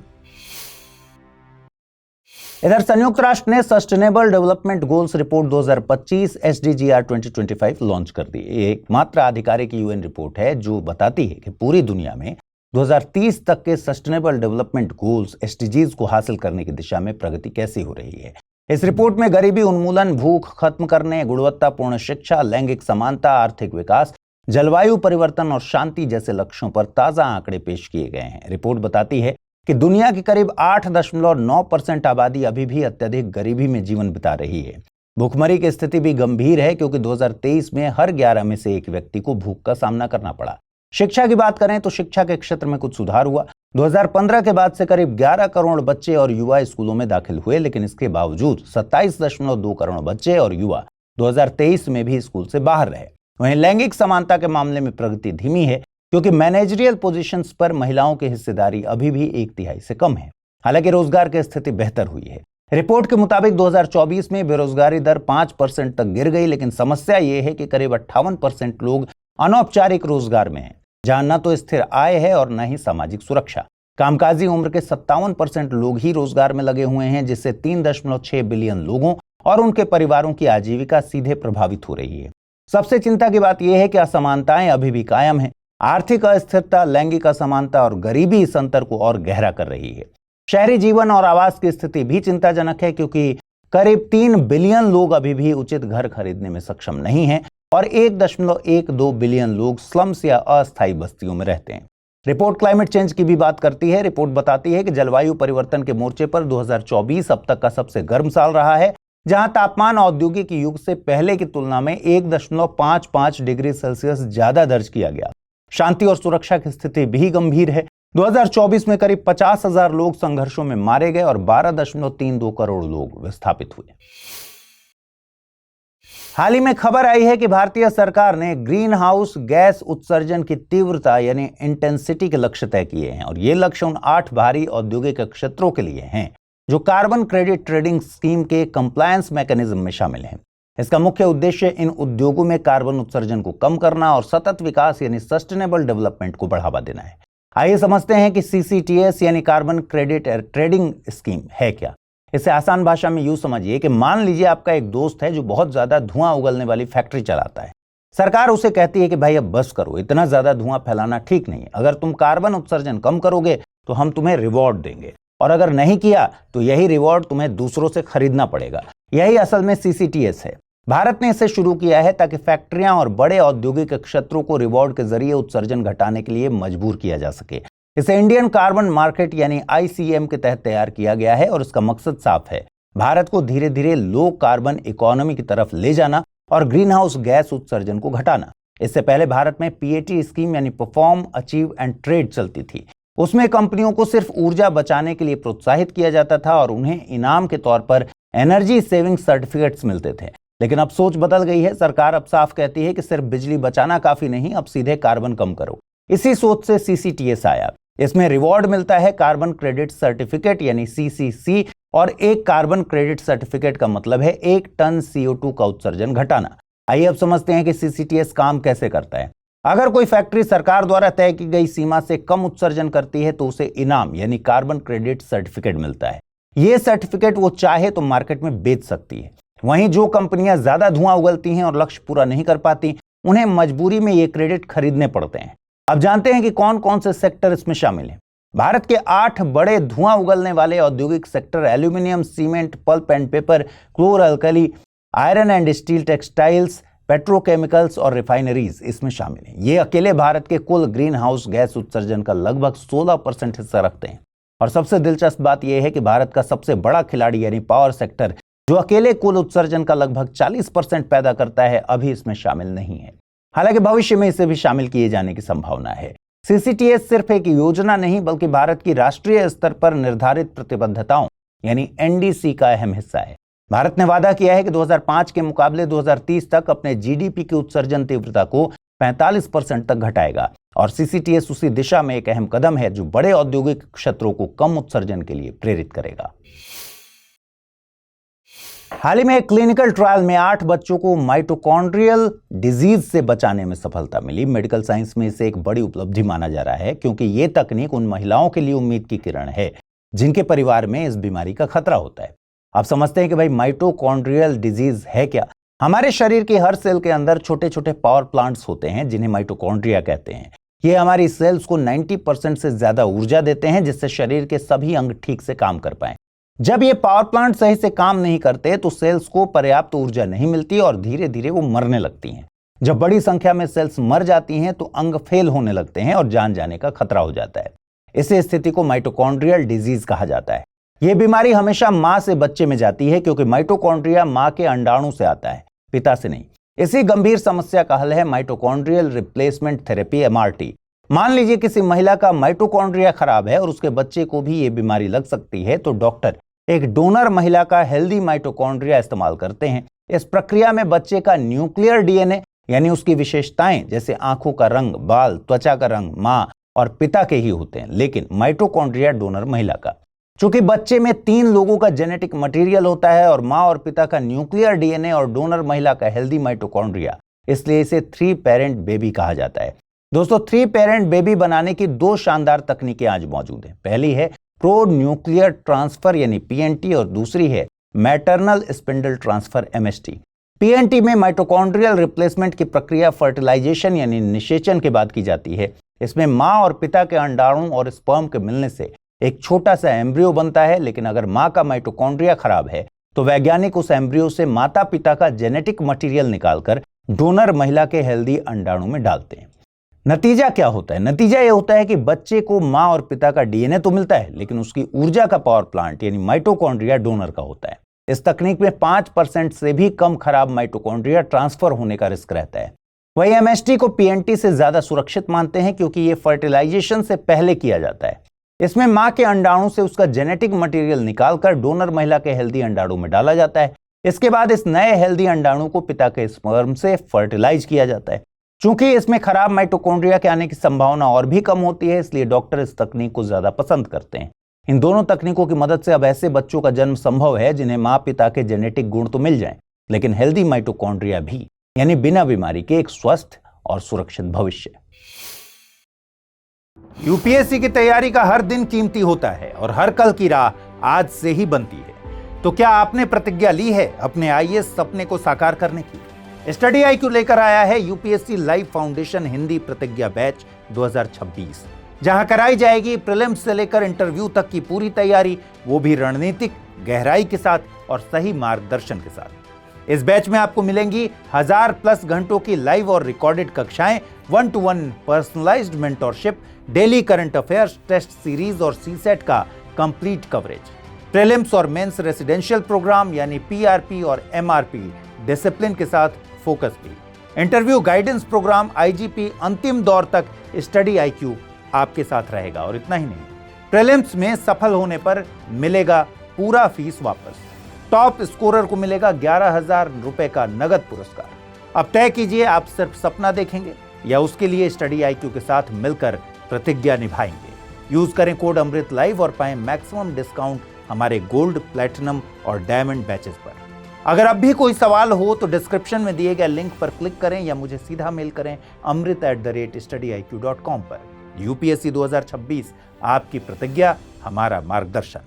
इधर संयुक्त राष्ट्र ने sustainable development goals report 2025 SDGR 2025 launch कर दी। ये एकमात्र आधिकारिक UN रिपोर्ट है जो बताती है कि पूरी दुनिया में 2030 तक के सस्टेनेबल डेवलपमेंट गोल्स SDGs को हासिल करने की दिशा में प्रगति कैसी हो रही है। इस रिपोर्ट में गरीबी उन्मूलन, भूख खत्म करने, गुणवत्तापूर्ण शिक्षा, लैंगिक समानता, आर्थिक विकास, जलवायु परिवर्तन और शांति जैसे लक्ष्यों पर ताजा आंकड़े पेश किए गए हैं। रिपोर्ट बताती है कि दुनिया की करीब 8.9% आबादी अभी भी अत्यधिक गरीबी में जीवन बिता रही है। भूखमरी की स्थिति भी गंभीर है क्योंकि 2023 में हर 11 में से एक व्यक्ति को भूख का सामना करना पड़ा। शिक्षा की बात करें तो शिक्षा के क्षेत्र में कुछ सुधार हुआ। 2015 के बाद से करीब 11 करोड़ बच्चे और युवा स्कूलों में दाखिल हुए, लेकिन इसके बावजूद 27.2 करोड़ बच्चे और युवा 2023 में भी स्कूल से बाहर रहे। वहीं लैंगिक समानता के मामले में प्रगति धीमी है क्योंकि मैनेजरियल पोजीशंस पर महिलाओं की हिस्सेदारी अभी भी 1/3 से कम है। हालांकि रोजगार की स्थिति बेहतर हुई है। रिपोर्ट के मुताबिक 2024 में बेरोजगारी दर 5% तक गिर गई, लेकिन समस्या यह है कि करीब 58% लोग अनौपचारिक रोजगार में हैं, जहां न तो स्थिर आय है और न ही सामाजिक सुरक्षा। कामकाजी उम्र के 57% लोग ही रोजगार में लगे हुए हैं, जिससे 3.6 बिलियन लोगों और उनके परिवारों की आजीविका सीधे प्रभावित हो रही है। सबसे चिंता की बात यह है कि असमानताएं अभी भी कायम है। आर्थिक अस्थिरता, लैंगिक असमानता और गरीबी इस अंतर को और गहरा कर रही है। शहरी जीवन और आवास की स्थिति भी चिंताजनक है क्योंकि करीब 3 बिलियन लोग अभी भी उचित घर खरीदने में सक्षम नहीं हैं और 1.12 बिलियन लोग स्लम्स या अस्थायी बस्तियों में रहते हैं। रिपोर्ट क्लाइमेट चेंज की भी बात करती है। रिपोर्ट बताती है कि जलवायु परिवर्तन के मोर्चे पर 2024 अब तक का सबसे गर्म साल रहा है, जहां तापमान औद्योगिक युग से पहले की तुलना में 1.55 डिग्री सेल्सियस ज्यादा दर्ज किया गया। शांति और सुरक्षा की स्थिति भी गंभीर है। 2024 में करीब 50,000 लोग संघर्षों में मारे गए और 12.32 करोड़ लोग विस्थापित हुए। हाल ही में खबर आई है कि भारतीय सरकार ने ग्रीन हाउस गैस उत्सर्जन की तीव्रता यानी इंटेंसिटी के लक्ष्य तय किए हैं और ये लक्ष्य उन 8 भारी औद्योगिक क्षेत्रों के लिए हैं जो कार्बन क्रेडिट ट्रेडिंग स्कीम के कंप्लायंस मैकेनिज्म में शामिल हैं। इसका मुख्य उद्देश्य इन उद्योगों में कार्बन उत्सर्जन को कम करना और सतत विकास यानी सस्टेनेबल डेवलपमेंट को बढ़ावा देना है। आइए समझते हैं कि CCTS यानी कार्बन क्रेडिट ट्रेडिंग स्कीम है क्या। इसे आसान भाषा में यूं समझिए कि मान लीजिए आपका एक दोस्त है जो बहुत ज्यादा धुआं उगलने वाली फैक्ट्री चलाता है। सरकार उसे कहती है कि भाई अब बस करो, इतना ज्यादा धुआं फैलाना ठीक नहीं है। अगर तुम कार्बन उत्सर्जन कम करोगे तो हम तुम्हें रिवॉर्ड देंगे, और अगर नहीं किया तो यही रिवॉर्ड तुम्हें दूसरों से खरीदना पड़ेगा। यही असल में CCTS है। भारत ने इसे शुरू किया है ताकि फैक्ट्रियां और बड़े औद्योगिक क्षेत्रों को रिवॉर्ड के जरिए उत्सर्जन घटाने के लिए मजबूर किया जा सके। इसे इंडियन कार्बन मार्केट यानी ICM के तहत तैयार किया गया है और इसका मकसद साफ है, भारत को धीरे धीरे लो कार्बन इकोनॉमी की तरफ ले जाना और ग्रीन हाउस गैस उत्सर्जन को घटाना। इससे पहले भारत में पीएटी स्कीम यानी परफॉर्म, अचीव एंड ट्रेड चलती थी। उसमें कंपनियों को सिर्फ ऊर्जा बचाने के लिए प्रोत्साहित किया जाता था और उन्हें इनाम के तौर पर एनर्जी सेविंग सर्टिफिकेट्स मिलते थे। लेकिन अब सोच बदल गई है। सरकार अब साफ कहती है कि सिर्फ बिजली बचाना काफी नहीं, अब सीधे कार्बन कम करो। इसी सोच से सीसीटीएस आया। इसमें रिवॉर्ड मिलता है कार्बन क्रेडिट सर्टिफिकेट यानी सीसीसी, और एक कार्बन क्रेडिट सर्टिफिकेट का मतलब है 1 टन CO2 का उत्सर्जन घटाना। आइए अब समझते हैं कि सीसीटीएस काम कैसे करता है। अगर कोई फैक्ट्री सरकार द्वारा तय की गई सीमा से कम उत्सर्जन करती है तो उसे इनाम यानी कार्बन क्रेडिट सर्टिफिकेट मिलता है। यह सर्टिफिकेट वो चाहे तो मार्केट में बेच सकती है। वहीं जो कंपनियां ज्यादा धुआं उगलती हैं और लक्ष्य पूरा नहीं कर पाती, उन्हें मजबूरी में ये क्रेडिट खरीदने पड़ते हैं। अब जानते हैं कि कौन कौन से सेक्टर इसमें शामिल हैं। भारत के 8 बड़े धुआं उगलने वाले औद्योगिक sector aluminium, cement, pulp and paper, क्लोर alkali, iron and steel, textiles, petrochemicals और रिफाइनरीज इसमें शामिल हैं। ये अकेले भारत के कुल ग्रीन हाउस गैस उत्सर्जन का लगभग 16% हिस्सा रखते हैं। और सबसे दिलचस्प बात यह है कि भारत का सबसे बड़ा खिलाड़ी यानी पावर सेक्टर, जो अकेले कुल उत्सर्जन का लगभग 40% पैदा करता है, अभी इसमें शामिल नहीं है। हालांकि भविष्य में इसे भी शामिल किए जाने की संभावना है। सीसीटीएस सिर्फ एक योजना नहीं बल्कि भारत की राष्ट्रीय स्तर पर निर्धारित प्रतिबद्धताओं यानी एनडीसी का अहम हिस्सा है। भारत ने वादा किया है कि 2005 के मुकाबले 2030 तक अपने जीडीपी की उत्सर्जन तीव्रता को 45% तक घटाएगा, और सीसीटीएस उसी दिशा में एक अहम कदम है जो बड़े औद्योगिक क्षेत्रों को कम उत्सर्जन के लिए प्रेरित करेगा। हाल ही में एक क्लिनिकल ट्रायल में 8 बच्चों को माइटोकॉन्ड्रियल डिजीज से बचाने में सफलता मिली। मेडिकल साइंस में इसे एक बड़ी उपलब्धि माना जा रहा है, क्योंकि ये तकनीक उन महिलाओं के लिए उम्मीद की किरण है जिनके परिवार में इस बीमारी का खतरा होता है। आप समझते हैं कि भाई माइटोकॉन्ड्रियल डिजीज है क्या? हमारे शरीर के हर सेल के अंदर छोटे छोटे पावर प्लांट्स होते हैं जिन्हें माइटोकॉन्ड्रिया कहते हैं। ये हमारी सेल्स को 90% से ज्यादा ऊर्जा देते हैं, जिससे शरीर के सभी अंग ठीक से काम कर पाएं। जब ये पावर प्लांट सही से काम नहीं करते तो सेल्स को पर्याप्त ऊर्जा नहीं मिलती और धीरे धीरे वो मरने लगती हैं। जब बड़ी संख्या में सेल्स मर जाती हैं तो अंग फेल होने लगते हैं और जान जाने का खतरा हो जाता है। इस स्थिति को माइटोकॉन्ड्रियल डिजीज कहा जाता है। यह बीमारी हमेशा मां से बच्चे में जाती है, क्योंकि माइटोकॉन्ड्रिया मां के अंडाणु से आता है, पिता से नहीं। इसी गंभीर समस्या का हल है माइटोकॉन्ड्रियल रिप्लेसमेंट थेरेपी MRT। मान लीजिए किसी महिला का माइटोकॉन्ड्रिया खराब है और उसके बच्चे को भी ये बीमारी लग सकती है, तो डॉक्टर एक डोनर महिला का हेल्दी माइटोकॉन्ड्रिया इस्तेमाल करते हैं। इस प्रक्रिया में बच्चे का न्यूक्लियर डीएनए यानी उसकी विशेषताएं जैसे आंखों का रंग, बाल, त्वचा का रंग मां और पिता के ही होते हैं, लेकिन माइटोकॉन्ड्रिया डोनर महिला का। चूंकि बच्चे में 3 लोगों का जेनेटिक मटेरियल होता है और मां और पिता का न्यूक्लियर डीएनए और डोनर महिला का हेल्दी माइटोकॉन्ड्रिया, इसलिए इसे 3 पेरेंट बेबी कहा जाता है। दोस्तों, 3 पेरेंट बेबी बनाने की 2 शानदार तकनीकें आज मौजूद हैं। पहली है प्रो न्यूक्लियर ट्रांसफर यानी PNT और दूसरी है maternal spindle transfer MST। PNT में माइटोकॉन्ड्रियल रिप्लेसमेंट की प्रक्रिया फर्टिलाइजेशन यानी निषेचन के बाद की जाती है। इसमें मां और पिता के अंडाणु और स्पर्म के मिलने से एक छोटा सा एम्ब्रियो बनता है, लेकिन अगर मां का माइटोकॉन्ड्रिया खराब है तो वैज्ञानिक उस एम्ब्रियो से माता पिता का जेनेटिक मटेरियल निकालकर डोनर महिला के हेल्दी अंडाणु में डालते हैं। नतीजा क्या होता है? नतीजा यह होता है कि बच्चे को मां और पिता का डीएनए तो मिलता है, लेकिन उसकी ऊर्जा का पावर प्लांट यानी माइटोकॉन्ड्रिया डोनर का होता है। इस तकनीक में 5% से भी कम खराब माइटोकॉन्ड्रिया ट्रांसफर होने का रिस्क रहता है। वही MST को PNT से ज्यादा सुरक्षित मानते हैं, क्योंकि यह फर्टिलाइजेशन से पहले किया जाता है। इसमें मां के अंडाणु से उसका जेनेटिक मटेरियल निकालकर डोनर महिला के हेल्दी अंडाणु में डाला जाता है। इसके बाद इस नए हेल्दी अंडाणु को पिता के स्पर्म से फर्टिलाइज किया जाता है। चूंकि इसमें खराब माइटोकॉन्ड्रिया के आने की संभावना और भी कम होती है, इसलिए डॉक्टर इस तकनीक को ज्यादा पसंद करते हैं। इन दोनों तकनीकों की मदद से अब ऐसे बच्चों का जन्म संभव है जिन्हें मां पिता के जेनेटिक गुण तो मिल जाएं, लेकिन हेल्दी माइटोकॉन्ड्रिया भी, यानी बिना बीमारी के एक स्वस्थ और सुरक्षित भविष्य। यूपीएससी की तैयारी का हर दिन कीमती होता है और हर कल की राह आज से ही बनती है। तो क्या आपने प्रतिज्ञा ली है अपने आईएएस सपने को साकार करने की? स्टडी IQ लेकर आया है यूपीएससी लाइव फाउंडेशन हिंदी प्रतिज्ञा बैच 2026, जहां कराई जाएगी प्रीलिम्स से लेकर इंटरव्यू तक की पूरी तैयारी, वो भी रणनीतिक गहराई के साथ और सही मार्गदर्शन के साथ। इस बैच में आपको मिलेंगी 1000+ घंटों की लाइव और रिकॉर्डेड कक्षाएं, 1-to-1 personalised mentorship, daily current affairs, test series और CSET का कंप्लीट कवरेज, प्रीलिम्स और मेंस रेसिडेंशियल प्रोग्राम यानी PRP और MRP डिसिप्लिन के साथ फोकस भी। इंटरव्यू गाइडेंस प्रोग्राम आईजीपी अंतिम दौर तक स्टडी आईक्यू आपके साथ रहेगा। और इतना ही नहीं, प्रीलिम्स में सफल होने पर मिलेगा पूरा फीस वापस। टॉप स्कोरर को मिलेगा 11,000 रुपए का नगद पुरस्कार। अब तय कीजिए, आप सिर्फ सपना देखेंगे या उसके लिए स्टडी आईक्यू के साथ मिलकर प्रतिज्ञा निभाएंगे। यूज करें कोड अमृत लाइव और पाएं मैक्सिमम डिस्काउंट हमारे गोल्ड, प्लैटिनम और डायमंड बैचेस पर। अगर अब भी कोई सवाल हो तो डिस्क्रिप्शन में दिए गए लिंक पर क्लिक करें या मुझे सीधा मेल करें amrit@studiiq.com पर। यूपीएससी 2026, आपकी प्रतिज्ञा, हमारा मार्गदर्शन।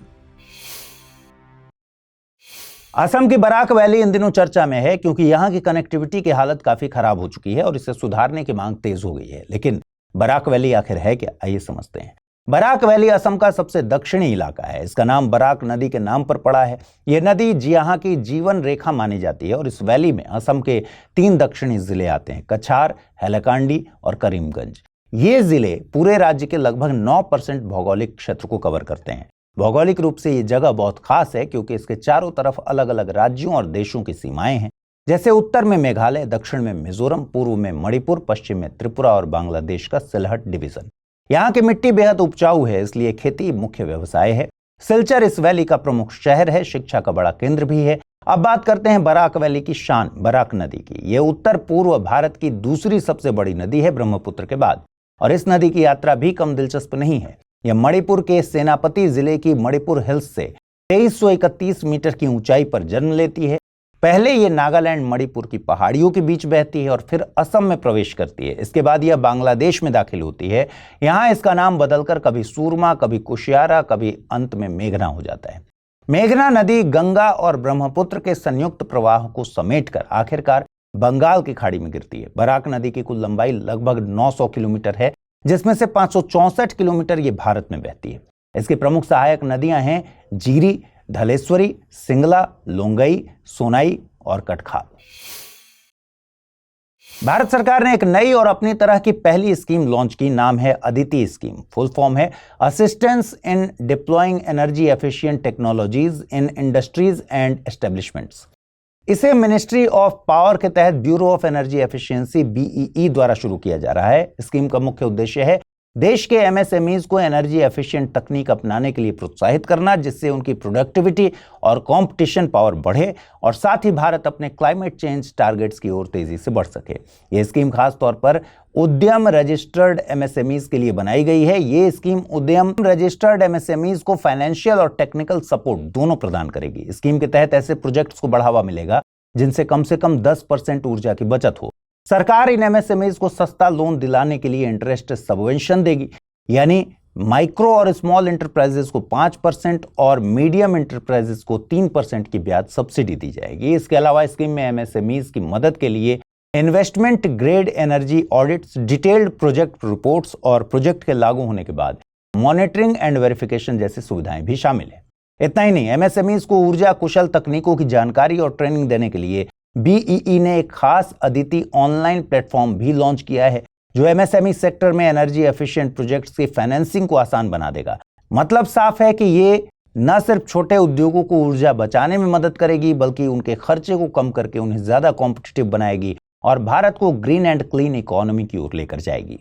असम की बराक वैली इन दिनों चर्चा में है क्योंकि यहां की कनेक्टिविटी की हालत काफी खराब हो चुकी है और इसे सुधारने की मांग तेज हो गई है। लेकिन बराक वैली आखिर है क्या, आइए समझते हैं। बराक वैली असम का सबसे दक्षिणी इलाका है। इसका नाम बराक नदी के नाम पर पड़ा है। यह नदी यहाँ की जीवन रेखा मानी जाती है और इस वैली में असम के 3 दक्षिणी जिले आते हैं, कछार, हैलाकांडी और करीमगंज। ये जिले पूरे राज्य के लगभग 9% भौगोलिक क्षेत्र को कवर करते हैं। भौगोलिक रूप से ये जगह बहुत खास है क्योंकि इसके चारों तरफ अलग अलग राज्यों और देशों की सीमाएं हैं। जैसे उत्तर में मेघालय, दक्षिण में मिजोरम, पूर्व में मणिपुर, पश्चिम में त्रिपुरा और बांग्लादेश का सिलहट डिवीजन। यहाँ की मिट्टी बेहद उपजाऊ है, इसलिए खेती मुख्य व्यवसाय है। सिलचर इस वैली का प्रमुख शहर है, शिक्षा का बड़ा केंद्र भी है। अब बात करते हैं बराक वैली की शान, बराक नदी की। ये उत्तर पूर्व भारत की दूसरी सबसे बड़ी नदी है ब्रह्मपुत्र के बाद, और इस नदी की यात्रा भी कम दिलचस्प नहीं है। यह मणिपुर के सेनापति जिले की मणिपुर हिल्स से 2331 मीटर की ऊंचाई पर जन्म लेती है। पहले ये नागालैंड मणिपुर की पहाड़ियों के बीच बहती है और फिर असम में प्रवेश करती है। इसके बाद यह बांग्लादेश में दाखिल होती है। यहाँ इसका नाम बदलकर कभी सूरमा, कभी कुशियारा, कभी अंत में मेघना हो जाता है। मेघना नदी गंगा और ब्रह्मपुत्र के संयुक्त प्रवाह को समेटकर आखिरकार बंगाल की खाड़ी में गिरती है। बराक नदी की कुल लंबाई लगभग 900 किलोमीटर है, जिसमें से 564 किलोमीटर ये भारत में बहती है। इसकी प्रमुख सहायक नदियां हैं जीरी, धलेश्वरी, सिंगला, लोंगई, सोनाई और कटखाल। भारत सरकार ने एक नई और अपनी तरह की पहली स्कीम लॉन्च की, नाम है अदिति स्कीम। फुल फॉर्म है assistance in deploying energy efficient technologies in industries and establishments. इसे मिनिस्ट्री ऑफ पावर के तहत bureau of energy efficiency BEE द्वारा शुरू किया जा रहा है। स्कीम का मुख्य उद्देश्य है देश के MSMEs को एनर्जी एफिशिएंट तकनीक अपनाने के लिए प्रोत्साहित करना, जिससे उनकी प्रोडक्टिविटी और कंपटीशन पावर बढ़े और साथ ही भारत अपने क्लाइमेट चेंज टारगेट्स की ओर तेजी से बढ़ सके। ये स्कीम खास तौर पर उद्यम रजिस्टर्ड MSMEs के लिए बनाई गई है। ये स्कीम उद्यम रजिस्टर्ड MSMEs को फाइनेंशियल और टेक्निकल सपोर्ट दोनों प्रदान करेगी। स्कीम के तहत ऐसे प्रोजेक्ट्स को बढ़ावा मिलेगा जिनसे कम से कम 10% ऊर्जा की बचत हो। सरकार इन MSMEs को सस्ता लोन दिलाने के लिए इंटरेस्ट सबवेंशन देगी, यानी माइक्रो और स्मॉल इंटरप्राइजेस को 5% और मीडियम इंटरप्राइजेस को 3% की ब्याज सब्सिडी दी जाएगी। इसके अलावा स्कीम में MSMEs की मदद के लिए investment grade energy audits, detailed project reports और प्रोजेक्ट के लागू होने के बाद मॉनिटरिंग एंड वेरिफिकेशन जैसी सुविधाएं भी शामिल है। इतना ही नहीं, MSMEs को ऊर्जा कुशल तकनीकों की जानकारी और ट्रेनिंग देने के लिए BEE ने एक खास अदिति ऑनलाइन प्लेटफॉर्म भी लॉन्च किया है, जो MSME सेक्टर में एनर्जी एफिशिएंट प्रोजेक्ट्स की फाइनेंसिंग को आसान बना देगा। मतलब साफ है कि ये न सिर्फ छोटे उद्योगों को ऊर्जा बचाने में मदद करेगी, बल्कि उनके खर्चे को कम करके उन्हें ज्यादा कॉम्पिटिटिव बनाएगी और भारत को ग्रीन एंड क्लीन इकोनॉमी की ओर लेकर जाएगी।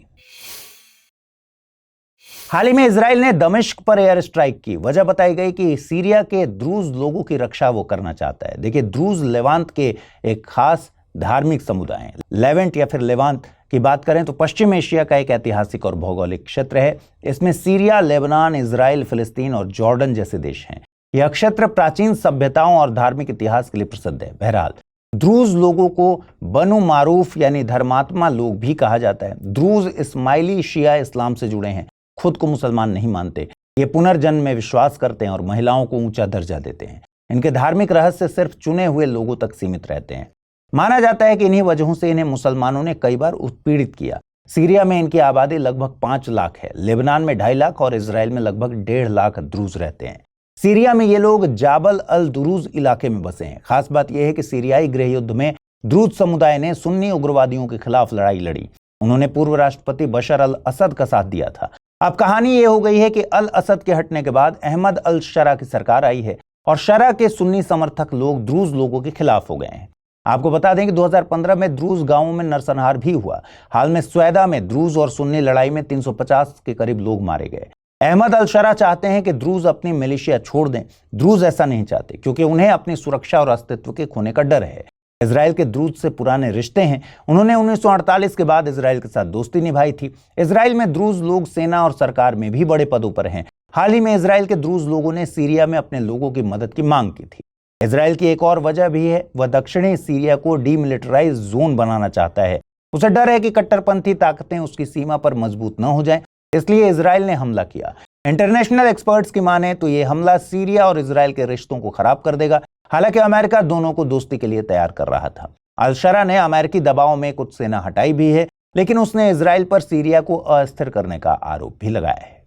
हाल ही में इजराइल ने दमिश्क पर एयर स्ट्राइक की। वजह बताई गई कि सीरिया के द्रूज लोगों की रक्षा वो करना चाहता है। देखिए, द्रूज लेवांत के एक खास धार्मिक समुदाय हैं। लेवेंट या फिर लेवांत की बात करें तो पश्चिम एशिया का एक ऐतिहासिक और भौगोलिक क्षेत्र है। इसमें सीरिया, लेबनान, इजराइल, फिलिस्तीन और जॉर्डन जैसे देश हैं। यह क्षेत्र प्राचीन सभ्यताओं और धार्मिक इतिहास के लिए प्रसिद्ध है। बहरहाल, द्रूज लोगों को बनु मारूफ यानी धर्मात्मा लोग भी कहा जाता है। द्रूज इस्माइली शिया इस्लाम से जुड़े हैं, खुद को मुसलमान नहीं मानते। ये पुनर्जन्म में विश्वास करते हैं और महिलाओं को ऊंचा दर्जा देते हैं। इनके धार्मिक रहस्य सिर्फ चुने हुए लोगों तक सीमित रहते हैं। माना जाता है कि इन्हीं वजहों से इन्हें मुसलमानों ने कई बार उत्पीड़ित किया। सीरिया में इनकी आबादी लगभग 5 लाख है, लेबनान में 2.5 लाख और इजराइल में लगभग 1.5 लाख द्रूज रहते हैं। सीरिया में ये लोग जाबल अल दुरूज इलाके में बसे हैं। खास बात यह है कि सीरियाई गृह युद्ध में द्रूज समुदाय ने सुन्नी उग्रवादियों के खिलाफ लड़ाई लड़ी। उन्होंने पूर्व राष्ट्रपति बशर अल असद का साथ दिया था। अब कहानी ये हो गई है कि अल असद के हटने के बाद अहमद अल शरा की सरकार आई है और शरा के सुन्नी समर्थक लोग द्रूज लोगों के खिलाफ हो गए हैं। आपको बता दें कि 2015 में द्रूज गांवों में नरसंहार भी हुआ। हाल में स्वेदा में द्रूज और सुन्नी लड़ाई में 350 के करीब लोग मारे गए। अहमद अल-शरा चाहते हैं कि द्रूज अपनी मिलिशिया छोड़ दें। द्रूज ऐसा नहीं चाहते क्योंकि उन्हें अपनी सुरक्षा और अस्तित्व के खोने का डर है। इजराइल के द्रूज से पुराने रिश्ते हैं। उन्होंने 1948 के बाद इजराइल के साथ दोस्ती निभाई थी। इजराइल में द्रूज लोग सेना और सरकार में भी बड़े पदों पर हैं। हाल ही में इजराइल के द्रूज लोगों ने सीरिया में अपने लोगों की मदद की मांग की थी। इजराइल की एक और वजह भी है, वह दक्षिणी सीरिया को डीमिलिटराइज जोन बनाना चाहता है। उसे डर है कि कट्टरपंथी ताकतें उसकी सीमा पर मजबूत न हो जाएं, इसलिए इजराइल ने हमला किया। इंटरनेशनल एक्सपर्ट्स की माने तो यह हमला सीरिया और इजराइल के रिश्तों को खराब कर देगा। हालांकि अमेरिका दोनों को दोस्ती के लिए तैयार कर रहा था। अल-शरा ने अमेरिकी दबाव में कुछ सेना हटाई भी है, लेकिन उसने इजराइल पर सीरिया को अस्थिर करने का आरोप भी लगाया है।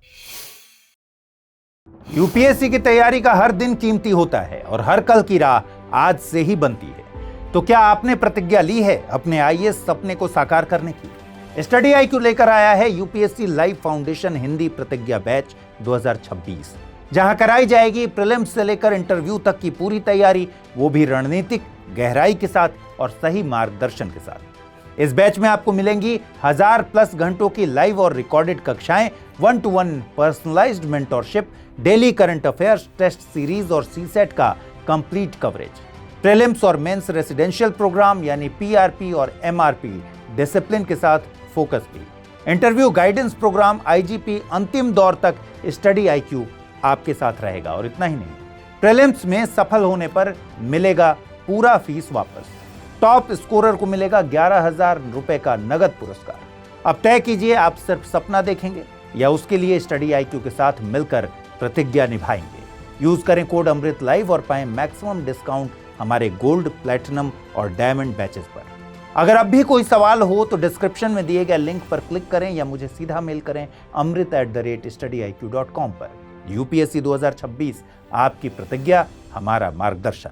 यूपीएससी की तैयारी का हर दिन कीमती होता है और हर कल की राह आज से ही बनती है। तो क्या आपने प्रतिज्ञा ली है अपने आईएएस सपने को साकार करने की? स्टडी IQ लेकर आया है यूपीएससी लाइव फाउंडेशन हिंदी प्रतिज्ञा बैच 2026, जहां कराई जाएगी प्रीलिम्स से लेकर इंटरव्यू तक की पूरी तैयारी, वो भी रणनीतिक गहराई के साथ और सही मार्गदर्शन के साथ। इस बैच में आपको मिलेंगी 1000+ घंटों की लाइव और रिकॉर्डेड कक्षाएं, 1-to-1 personalised mentorship, daily current affairs, test series और सीसेट का कंप्लीट कवरेज, प्रीलिम्स और मेंस रेसिडेंशियल प्रोग्राम यानी PRP और MRP डिसिप्लिन के साथ फोकस भी, इंटरव्यू गाइडेंस प्रोग्राम, IGP, अंतिम दौर तक स्टडी IQ आपके साथ रहेगा। और इतना ही नहीं, प्रीलिम्स में सफल होने पर मिलेगा पूरा फीस वापस। टॉप स्कोरर को मिलेगा 11,000 रुपए का नगद पुरस्कार। अब तय कीजिए, आप सिर्फ सपना देखेंगे या उसके लिए स्टडी IQ के साथ मिलकर प्रतिज्ञा निभाएंगे। यूज करें कोड अमृत लाइव और पाएं मैक्सिमम डिस्काउंट हमारे गोल्ड, प्लैटिनम और डायमंड बैचेस पर। अगर अब भी कोई सवाल हो तो डिस्क्रिप्शन में दिए गए लिंक पर क्लिक करें या मुझे सीधा मेल करें amrit@studyiq.com पर। यूपीएससी 2026, आपकी प्रतिज्ञा, हमारा मार्गदर्शन।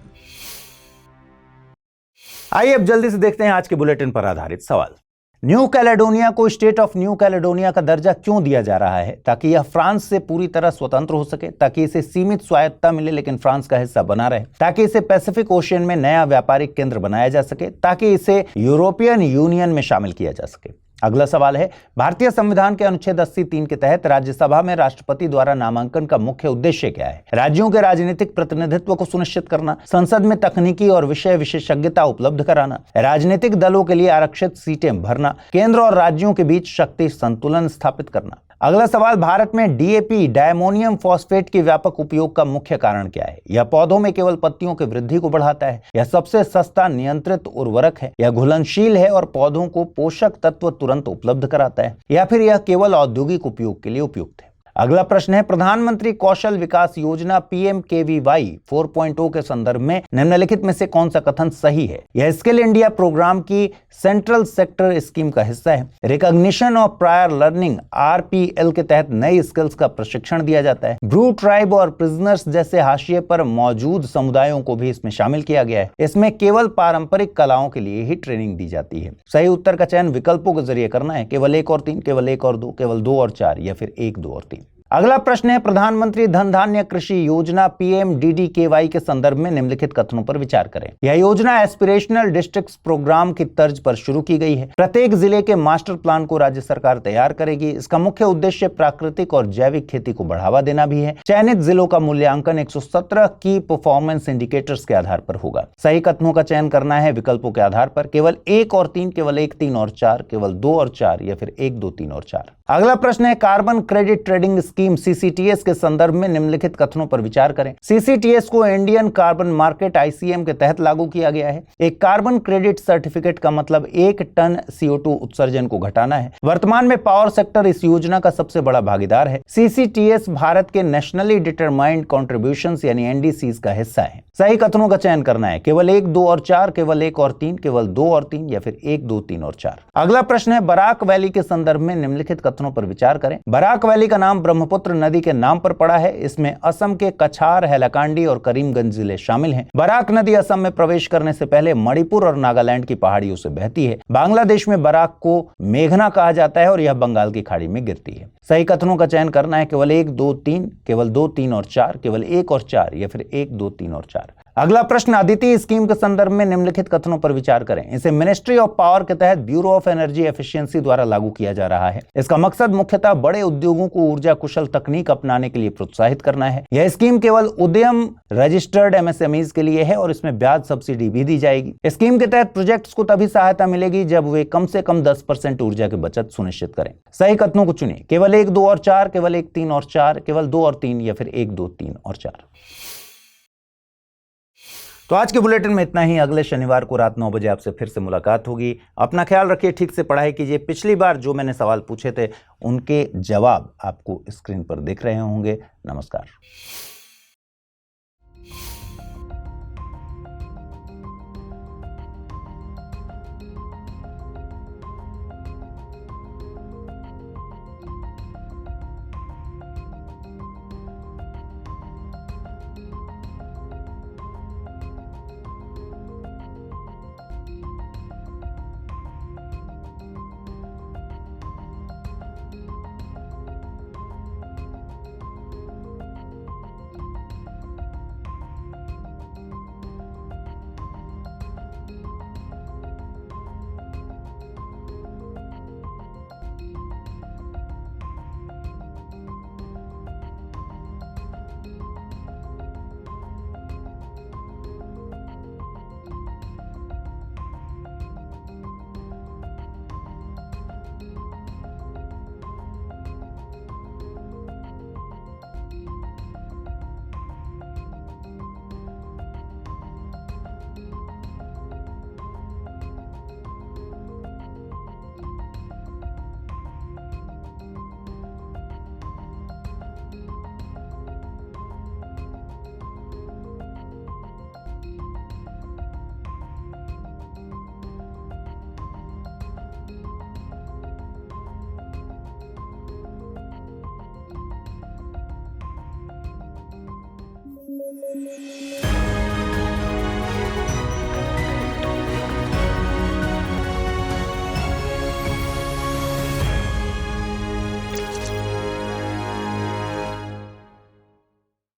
आइए अब जल्दी से देखते हैं आज के बुलेटिन पर आधारित सवाल। न्यू कैलेडोनिया को स्टेट ऑफ न्यू कैलेडोनिया का दर्जा क्यों दिया जा रहा है? ताकि यह फ्रांस से पूरी तरह स्वतंत्र हो सके, ताकि इसे सीमित स्वायत्तता मिले लेकिन फ्रांस का हिस्सा बना रहे, ताकि इसे पैसिफिक ओशियन में नया व्यापारिक केंद्र बनाया जा सके, ताकि इसे यूरोपियन यूनियन में शामिल किया जा सके। अगला सवाल है, भारतीय संविधान के अनुच्छेद 80(3) के तहत राज्यसभा में राष्ट्रपति द्वारा नामांकन का मुख्य उद्देश्य क्या है? राज्यों के राजनीतिक प्रतिनिधित्व को सुनिश्चित करना, संसद में तकनीकी और विषय विशेषज्ञता उपलब्ध कराना, राजनीतिक दलों के लिए आरक्षित सीटें भरना, केंद्र और राज्यों के बीच शक्ति संतुलन स्थापित करना। अगला सवाल, भारत में DAP डायमोनियम फॉस्फेट के व्यापक उपयोग का मुख्य कारण क्या है? यह पौधों में केवल पत्तियों की वृद्धि को बढ़ाता है, यह सबसे सस्ता नियंत्रित उर्वरक है, यह घुलनशील है और पौधों को पोषक तत्व तुरंत उपलब्ध कराता है, या फिर यह केवल औद्योगिक उपयोग के लिए उपयुक्त है? अगला प्रश्न है, प्रधानमंत्री कौशल विकास योजना PMKVY 4.0 के संदर्भ में निम्नलिखित में से कौन सा कथन सही है? यह स्किल इंडिया प्रोग्राम की सेंट्रल सेक्टर स्कीम का हिस्सा है। Recognition of prior learning RPL के तहत नई स्किल्स का प्रशिक्षण दिया जाता है। ब्रू ट्राइब और प्रिजनर्स जैसे हाशिए पर मौजूद समुदायों को भी इसमें शामिल किया गया है। इसमें केवल पारंपरिक कलाओं के लिए ही ट्रेनिंग दी जाती है। सही उत्तर का चयन विकल्पों के जरिए करना है, केवल 1 और 3, केवल 1 और 2, केवल 2 और 4 या फिर 1, 2 और 3। अगला प्रश्न है, प्रधानमंत्री धन धान्य कृषि योजना PMDDKY के संदर्भ में निम्नलिखित कथनों पर विचार करें। यह योजना एस्पिरेशनल डिस्ट्रिक्ट्स प्रोग्राम की तर्ज पर शुरू की गई है। प्रत्येक जिले के मास्टर प्लान को राज्य सरकार तैयार करेगी। इसका मुख्य उद्देश्य प्राकृतिक और जैविक खेती को बढ़ावा देना भी है। चयनित जिलों का मूल्यांकन 117 की परफॉर्मेंस इंडिकेटर्स के आधार पर होगा। सही कथनों का चयन करना है विकल्पों के आधार पर, केवल 1 और 3, केवल 1, 3 और 4, केवल 2 और 4 या फिर 1, 2, 3 और 4। अगला प्रश्न है, carbon credit trading scheme CCTS के संदर्भ में निम्नलिखित कथनों पर विचार करें। CCTS को इंडियन कार्बन मार्केट ICM के तहत लागू किया गया है। एक कार्बन क्रेडिट सर्टिफिकेट का मतलब 1 टन CO2 उत्सर्जन को घटाना है। वर्तमान में पावर सेक्टर इस योजना का सबसे बड़ा भागीदार है। CCTS भारत के नेशनली डिटरमाइंड कॉन्ट्रीब्यूशंस यानी NDCs का हिस्सा है। सही कथनों का चयन करना है, केवल 1, 2 और 4, केवल 1 और 3, केवल 2 और 3 या फिर 1, 2, 3 और 4। अगला प्रश्न है, बराक वैली के संदर्भ में निम्नलिखित कथनों पर विचार करें। बराक वैली का नाम ब्रह्मपुत्र नदी के नाम पर पड़ा है। इसमें असम के कछार, हैलाकांडी और करीमगंज जिले शामिल हैं। बराक नदी असम में प्रवेश करने से पहले मणिपुर और नागालैंड की पहाड़ियों से बहती है। बांग्लादेश में बराक को मेघना कहा जाता है और यह बंगाल की खाड़ी में गिरती है। सही कथनों का चयन करना है, केवल 1, 2, 3, केवल 2, 3 और 4, केवल 1 और 4 या फिर 1, 2, 3 और 4। नमस्कार। अगला प्रश्न, अदिति स्कीम के संदर्भ में निम्नलिखित कथनों पर विचार करें। इसे मिनिस्ट्री ऑफ पावर के तहत ब्यूरो ऑफ एनर्जी एफिशिएंसी द्वारा लागू किया जा रहा है। इसका मकसद मुख्यतः बड़े उद्योगों को ऊर्जा कुशल तकनीक अपनाने के लिए प्रोत्साहित करना है। यह स्कीम केवल उद्यम रजिस्टर्ड एमएसएमईज के लिए है और इसमें ब्याज सब्सिडी भी दी जाएगी। स्कीम के तहत प्रोजेक्ट्स को तभी सहायता मिलेगी जब वे कम से कम 10% ऊर्जा की बचत सुनिश्चित करें। सही कथनों को चुनिए, केवल 1, 2 और 4, केवल 1, 3 और 4, केवल 2 और 3 या फिर 1, 2, 3 और 4। तो आज के बुलेटिन में इतना ही। अगले शनिवार को रात 9 बजे आपसे फिर से मुलाकात होगी। अपना ख्याल रखिए, ठीक से पढ़ाई कीजिए। पिछली बार जो मैंने सवाल पूछे थे उनके जवाब आपको स्क्रीन पर दिख रहे होंगे। नमस्कार।